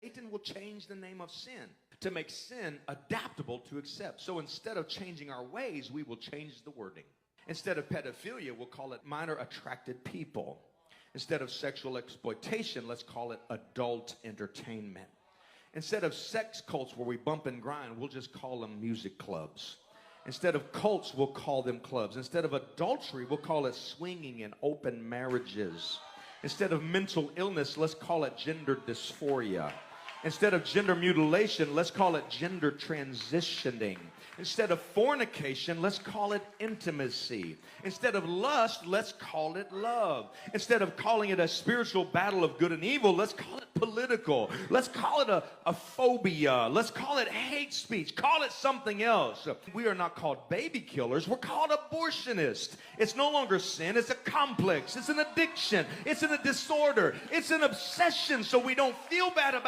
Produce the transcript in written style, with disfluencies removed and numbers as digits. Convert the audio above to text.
Satan will change the name of sin to make sin adaptable to accept. So instead of changing our ways, we will change the wording. Instead of pedophilia, we'll call it minor attracted people. Instead of sexual exploitation, let's call it adult entertainment. Instead of sex cults where we bump and grind, we'll just call them music clubs. Instead of cults, we'll call them clubs. Instead of adultery, we'll call it swinging and open marriages. Instead of mental illness, let's call it gender dysphoria. Instead of gender mutilation, let's call it gender transitioning. Instead of fornication, let's call it intimacy. Instead of lust, let's call it love. Instead of calling it a spiritual battle of good and evil, let's call it political. Let's call it a phobia. Let's call it hate speech. Call it something else. We are not called baby killers. We're called abortionists. It's no longer sin. It's a complex. It's an addiction. It's a disorder. It's an obsession, so we don't feel bad about it.